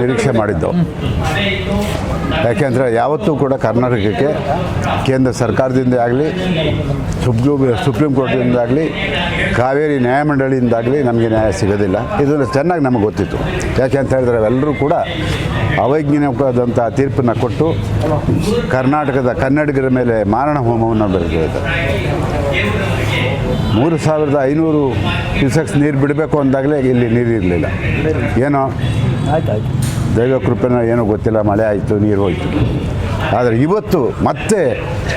ನಿರೀಕ್ಷೆ ಮಾಡಿದ್ದು. ಯಾಕೆಂದರೆ ಯಾವತ್ತೂ ಕೂಡ ಕರ್ನಾಟಕಕ್ಕೆ ಕೇಂದ್ರ ಸರ್ಕಾರದಿಂದ ಆಗಲಿ ಸುಪ್ರೀಂ ಕೋರ್ಟಿಂದಾಗಲಿ ಕಾವೇರಿ ನ್ಯಾಯಮಂಡಳಿಯಿಂದಾಗಲಿ ನಮಗೆ ನ್ಯಾಯ ಸಿಗೋದಿಲ್ಲ. ಇದನ್ನು ಚೆನ್ನಾಗಿ ನಮಗೆ ಗೊತ್ತಿತ್ತು. ಯಾಕೆ ಅಂತ ಹೇಳಿದ್ರೆ ಎಲ್ಲರೂ ಕೂಡ ಅವೈಜ್ಞಾನಿಕವಾದಂಥ ತೀರ್ಪನ್ನು ಕೊಟ್ಟು ಕರ್ನಾಟಕದ ಕನ್ನಡಿಗರ ಮೇಲೆ ಮಾರಣ ಹೋಮವನ್ನು ಬರೆದಿದ್ದಾರೆ. 3500 ಕ್ಯೂಸೆಕ್ಸ್ ನೀರು ಬಿಡಬೇಕು ಅಂದಾಗಲೇ ಇಲ್ಲಿ ನೀರು ಇರಲಿಲ್ಲ. ಏನೋ ದೈವ ಕೃಪೆನ ಏನೋ ಗೊತ್ತಿಲ್ಲ, ಮಳೆ ಆಯಿತು, ನೀರು ಹೋಯಿತು. ಆದರೆ ಇವತ್ತು ಮತ್ತೆ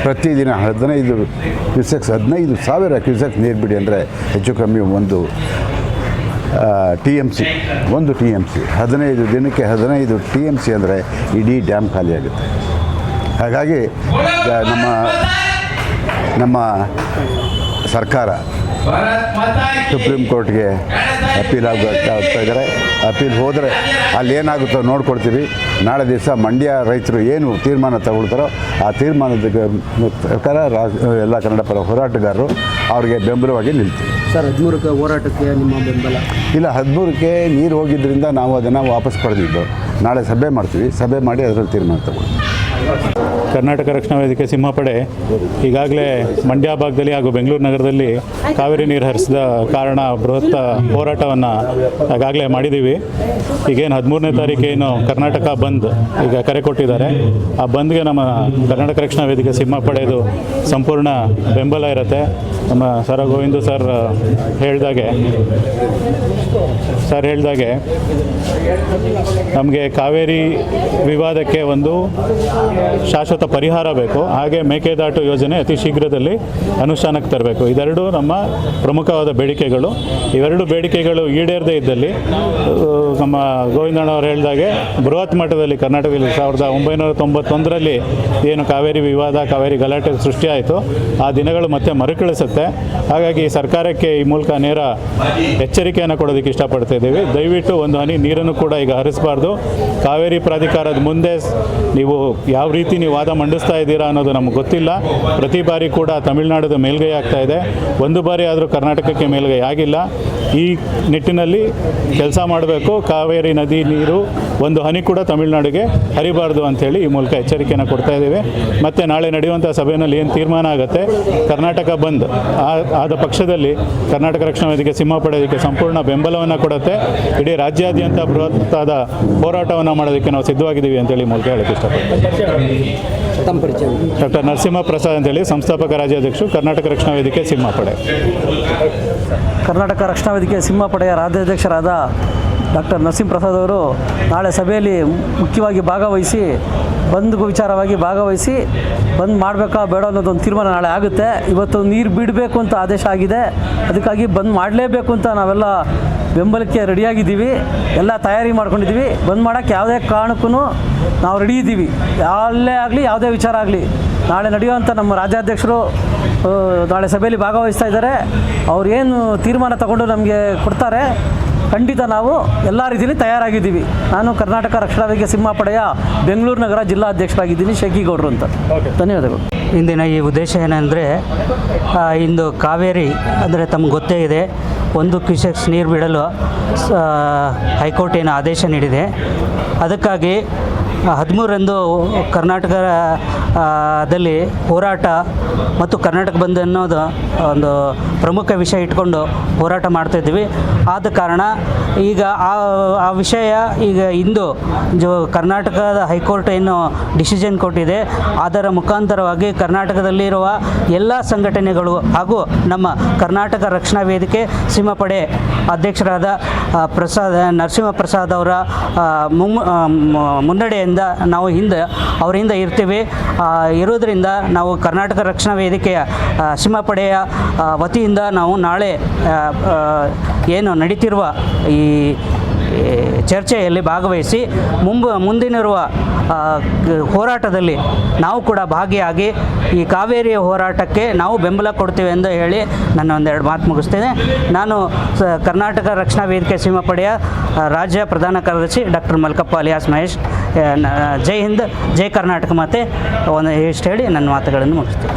ಪ್ರತಿದಿನ 15 ಸಾವಿರ ಕ್ಯೂಸೆಕ್ಸ್ ನೀರು ಬಿಡಿ ಅಂದರೆ ಹೆಚ್ಚು ಕಮ್ಮಿ ಒಂದು TMC 15 ದಿನಕ್ಕೆ 15 TMC ಅಂದರೆ ಇಡೀ ಡ್ಯಾಮ್ ಖಾಲಿಯಾಗುತ್ತೆ. ಹಾಗಾಗಿ ನಮ್ಮ ಸರ್ಕಾರ ಸುಪ್ರೀಂ ಕೋರ್ಟ್ಗೆ ಅಪೀಲ್ ಹೋಗ್ತಾ ಇದ್ದಾರೆ. ಅಪೀಲ್ ಹೋದರೆ ಅಲ್ಲಿ ಏನಾಗುತ್ತೋ ನೋಡ್ಕೊಡ್ತೀವಿ. ನಾಳೆ ದಿವಸ ಮಂಡ್ಯ ರೈತರು ಏನು ತೀರ್ಮಾನ ತಗೊಳ್ತಾರೋ ಆ ತೀರ್ಮಾನದ ಪ್ರಕಾರ ಎಲ್ಲ ಕನ್ನಡ ಪರ ಹೋರಾಟಗಾರರು ಅವ್ರಿಗೆ ಬೆಂಬಲವಾಗಿ ನಿಲ್ತೀವಿ. ಸರ್, 13ಕ್ಕೆ ಹೋರಾಟಕ್ಕೆ ನಿಮ್ಮ ಬೆಂಬಲ ಇಲ್ಲ. 13ಕ್ಕೆ ನೀರು ಹೋಗಿದ್ದರಿಂದ ನಾವು ಅದನ್ನು ವಾಪಸ್ ಪಡೆದಿದ್ದು. ನಾಳೆ ಸಭೆ ಮಾಡ್ತೀವಿ. ಸಭೆ ಮಾಡಿ ಅದರಲ್ಲಿ ತೀರ್ಮಾನ ತಗೊಳ್ತೀವಿ. ಕರ್ನಾಟಕ ರಕ್ಷಣಾ ವೇದಿಕೆ ಸಿಂಹಪಡೆ ಈಗಾಗಲೇ ಮಂಡ್ಯ ಭಾಗದಲ್ಲಿ ಹಾಗೂ ಬೆಂಗಳೂರು ನಗರದಲ್ಲಿ ಕಾವೇರಿ ನೀರು ಹರಿಸಿದ ಕಾರಣ ಬೃಹತ್ ಹೋರಾಟವನ್ನು ಈಗಾಗಲೇ ಮಾಡಿದ್ದೀವಿ. ಈಗೇನು 13ನೇ ತಾರೀಕೇನು ಕರ್ನಾಟಕ ಬಂದ್ ಈಗ ಕರೆ ಕೊಟ್ಟಿದ್ದಾರೆ. ಆ ಬಂದ್ಗೆ ನಮ್ಮ ಕರ್ನಾಟಕ ರಕ್ಷಣಾ ವೇದಿಕೆ ಸಿಂಹಪಡೆದು ಸಂಪೂರ್ಣ ಬೆಂಬಲ ಇರುತ್ತೆ. ನಮ್ಮ ಸರ ಗೋವಿಂದು ಸರ್ ಹೇಳ್ದಾಗೆ ನಮಗೆ ಕಾವೇರಿ ವಿವಾದಕ್ಕೆ ಒಂದು ಶಾಶ್ವತ ಪರಿಹಾರ ಬೇಕು. ಹಾಗೆ ಮೇಕೆದಾಟು ಯೋಜನೆ ಅತಿ ಶೀಘ್ರದಲ್ಲಿ ಅನುಷ್ಠಾನಕ್ಕೆ ತರಬೇಕು. ಇದೆರಡು ನಮ್ಮ ಪ್ರಮುಖವಾದ ಬೇಡಿಕೆಗಳು. ಇವೆರಡು ಬೇಡಿಕೆಗಳು ಈಡೇರದೇ ಇದ್ದಲ್ಲಿ ನಮ್ಮ ಗೋವಿಂದಣ್ಣವರು ಹೇಳಿದಾಗೆ ಬೃಹತ್ ಮಟ್ಟದಲ್ಲಿ ಕರ್ನಾಟಕದಲ್ಲಿ 1991ರಲ್ಲಿ ಏನು ಕಾವೇರಿ ವಿವಾದ, ಕಾವೇರಿ ಗಲಾಟೆ ಸೃಷ್ಟಿಯಾಯಿತು, ಆ ದಿನಗಳು ಮತ್ತೆ ಮರುಕಳಿಸುತ್ತೆ. ಹಾಗಾಗಿ ಸರ್ಕಾರಕ್ಕೆ ಈ ಮೂಲಕ ನೇರ ಎಚ್ಚರಿಕೆಯನ್ನು ಕೊಡೋದಕ್ಕೆ ಇಷ್ಟಪಡ್ತಾ ಇದ್ದೀವಿ. ದಯವಿಟ್ಟು ಒಂದು ಹನಿ ನೀರನ್ನು ಕೂಡ ಈಗ ಹರಿಸಬಾರ್ದು. ಕಾವೇರಿ ಪ್ರಾಧಿಕಾರದ ಮುಂದೆ ನೀವು ಯಾವ ರೀತಿ ನೀವು ವಾದ ಮಂಡಿಸ್ತಾ ಇದ್ದೀರಾ ಅನ್ನೋದು ನಮಗೆ ಗೊತ್ತಿಲ್ಲ. ಪ್ರತಿ ಬಾರಿ ಕೂಡ ತಮಿಳುನಾಡದ ಮೇಲ್ಗೈ ಆಗ್ತಾ ಇದೆ. ಒಂದು ಬಾರಿ ಆದರೂ ಕರ್ನಾಟಕಕ್ಕೆ ಮೇಲ್ಗೈ ಆಗಿಲ್ಲ. ಈ ನಿಟ್ಟಿನಲ್ಲಿ ಕೆಲಸ ಮಾಡಬೇಕು. ಕಾವೇರಿ ನದಿ ನೀರು ಒಂದು ಹನಿ ಕೂಡ ತಮಿಳುನಾಡಿಗೆ ಹರಿಬಾರ್ದು ಅಂಥೇಳಿ ಈ ಮೂಲಕ ಎಚ್ಚರಿಕೆಯನ್ನು ಕೊಡ್ತಾ ಇದ್ದೀವಿ. ಮತ್ತು ನಾಳೆ ನಡೆಯುವಂಥ ಸಭೆಯಲ್ಲಿ ಏನು ತೀರ್ಮಾನ ಆಗುತ್ತೆ, ಕರ್ನಾಟಕ ಬಂದ್ ಆದ ಪಕ್ಷದಲ್ಲಿ ಕರ್ನಾಟಕ ರಕ್ಷಣಾ ವೇದಿಕೆ ಸಿಂಹಪಡೆಯೋದಕ್ಕೆ ಸಂಪೂರ್ಣ ಬೆಂಬಲವನ್ನು ಕೊಡುತ್ತೆ. ಇಡೀ ರಾಜ್ಯಾದ್ಯಂತ ಬೃಹತ್ತಾದ ಹೋರಾಟವನ್ನು ಮಾಡೋದಕ್ಕೆ ನಾವು ಸಿದ್ಧವಾಗಿದ್ದೀವಿ ಅಂತೇಳಿ ಮೂಲಕ ಹೇಳಕ್ಕೆ ಇಷ್ಟಪಡ್ತೀನಿ. ಡಾಕ್ಟರ್ ನರಸಿಂಹ ಪ್ರಸಾದ್ ಅಂತೇಳಿ ಸಂಸ್ಥಾಪಕ ರಾಜ್ಯಾಧ್ಯಕ್ಷರು, ಕರ್ನಾಟಕ ರಕ್ಷಣಾ ವೇದಿಕೆ ಸಿಂಹಪಡೆ. ಕರ್ನಾಟಕ ರಕ್ಷಣಾ ವೇದಿಕೆ ಸಿಂಹಪಡೆಯ ರಾಜ್ಯಾಧ್ಯಕ್ಷರಾದ ಡಾಕ್ಟರ್ ನರಸಿಂಹ ಪ್ರಸಾದ್ ಅವರು ನಾಳೆ ಸಭೆಯಲ್ಲಿ ಮುಖ್ಯವಾಗಿ ಭಾಗವಹಿಸಿ ವಿಚಾರವಾಗಿ ಭಾಗವಹಿಸಿ ಬಂದ್ ಮಾಡಬೇಕಾ ಬೇಡ ಅನ್ನೋದೊಂದು ತೀರ್ಮಾನ ನಾಳೆ ಆಗುತ್ತೆ. ಇವತ್ತು ನೀರು ಬಿಡಬೇಕು ಅಂತ ಆದೇಶ ಆಗಿದೆ. ಅದಕ್ಕಾಗಿ ಬಂದ್ ಮಾಡಲೇಬೇಕು ಅಂತ ನಾವೆಲ್ಲ ಬೆಂಬಲಕ್ಕೆ ರೆಡಿಯಾಗಿದ್ದೀವಿ. ಎಲ್ಲ ತಯಾರಿ ಮಾಡ್ಕೊಂಡಿದ್ದೀವಿ. ಬಂದ್ ಮಾಡೋಕ್ಕೆ ಯಾವುದೇ ಕಾರಣಕ್ಕೂ ನಾವು ರೆಡಿ ಇದ್ದೀವಿ. ಅಲ್ಲೇ ಆಗಲಿ ಯಾವುದೇ ವಿಚಾರ ಆಗಲಿ ನಾಳೆ ನಡೆಯುವಂಥ ನಮ್ಮ ರಾಜ್ಯಾಧ್ಯಕ್ಷರು ನಾಳೆ ಸಭೆಯಲ್ಲಿ ಭಾಗವಹಿಸ್ತಾ ಇದ್ದಾರೆ. ಅವ್ರು ಏನು ತೀರ್ಮಾನ ತಗೊಂಡು ನಮಗೆ ಕೊಡ್ತಾರೆ, ಖಂಡಿತ ನಾವು ಎಲ್ಲ ರೀತಿಯಲ್ಲಿ ತಯಾರಾಗಿದ್ದೀವಿ. ನಾನು ಕರ್ನಾಟಕ ರಕ್ಷಣಾ ವೇದಿಕೆ ಸಿಂಹಪಡೆಯ ಬೆಂಗಳೂರು ನಗರ ಜಿಲ್ಲಾ ಅಧ್ಯಕ್ಷರಾಗಿದ್ದೀನಿ, ಶೇಖಿಗೌಡರು ಅಂತ. ಧನ್ಯವಾದಗಳು. ಇಂದಿನ ಈ ಉದ್ದೇಶ ಏನಂದರೆ, ಇಂದು ಕಾವೇರಿ ಅಂದರೆ ತಮಗೆ ಗೊತ್ತೇ ಇದೆ, 1 ಕ್ಯೂಸೆಕ್ಸ್ ನೀರು ಬಿಡಲು ಹೈಕೋರ್ಟ್ ಏನು ಆದೇಶ ನೀಡಿದೆ. ಅದಕ್ಕಾಗಿ 13ರಂದು ಕರ್ನಾಟಕದಲ್ಲಿ ಹೋರಾಟ ಮತ್ತು ಕರ್ನಾಟಕ ಬಂದ್ ಅನ್ನೋದು ಒಂದು ಪ್ರಮುಖ ವಿಷಯ ಇಟ್ಕೊಂಡು ಹೋರಾಟ ಮಾಡ್ತಾಯಿದ್ದೀವಿ. ಆದ ಕಾರಣ ಈಗ ಆ ವಿಷಯ ಈಗ ಇಂದು ಕರ್ನಾಟಕದ ಹೈಕೋರ್ಟ್ ಏನು ಡಿಸಿಷನ್ ಕೊಟ್ಟಿದೆ, ಅದರ ಮುಖಾಂತರವಾಗಿ ಕರ್ನಾಟಕದಲ್ಲಿರುವ ಎಲ್ಲ ಸಂಘಟನೆಗಳು ಹಾಗೂ ನಮ್ಮ ಕರ್ನಾಟಕ ರಕ್ಷಣಾ ವೇದಿಕೆ ಸಿಂಹಪಡೆ ಅಧ್ಯಕ್ಷರಾದ ನರಸಿಂಹ ಪ್ರಸಾದ್ ಅವರ ಮುನ್ನಡೆಯಿಂದ ನಾವು ಅವರಿಂದ ಇರ್ತೀವಿ. ಇರೋದರಿಂದ ನಾವು ಕರ್ನಾಟಕ ರಕ್ಷಣಾ ವೇದಿಕೆಯ ಸಿಂಹಪಡೆಯ ವತಿಯಿಂದ ನಾವು ನಾಳೆ ಏನು ನಡೀತಿರುವ ಈ ಚರ್ಚೆಯಲ್ಲಿ ಭಾಗವಹಿಸಿ ಮುಂದಿನಿರುವ ಹೋರಾಟದಲ್ಲಿ ನಾವು ಕೂಡ ಭಾಗಿಯಾಗಿ ಈ ಕಾವೇರಿಯ ಹೋರಾಟಕ್ಕೆ ನಾವು ಬೆಂಬಲ ಕೊಡ್ತೀವಿ ಎಂದು ಹೇಳಿ ನನ್ನ ಒಂದೆರಡು ಮಾತು ಮುಗಿಸ್ತೇನೆ. ನಾನು ಕರ್ನಾಟಕ ರಕ್ಷಣಾ ವೇದಿಕೆ ಸಿಂಹಪಡೆಯ ರಾಜ್ಯ ಪ್ರಧಾನ ಕಾರ್ಯದರ್ಶಿ ಡಾಕ್ಟರ್ ಮಲ್ಕಪ್ಪ ಅಲಿಯಾಸ್ ಮಹೇಶ್. ಜೈ ಹಿಂದ್, ಜೈ ಕರ್ನಾಟಕ ಮಾತೆ ಇಷ್ಟು ಹೇಳಿ ನನ್ನ ಮಾತುಗಳನ್ನು ಮುಗಿಸ್ತೇನೆ.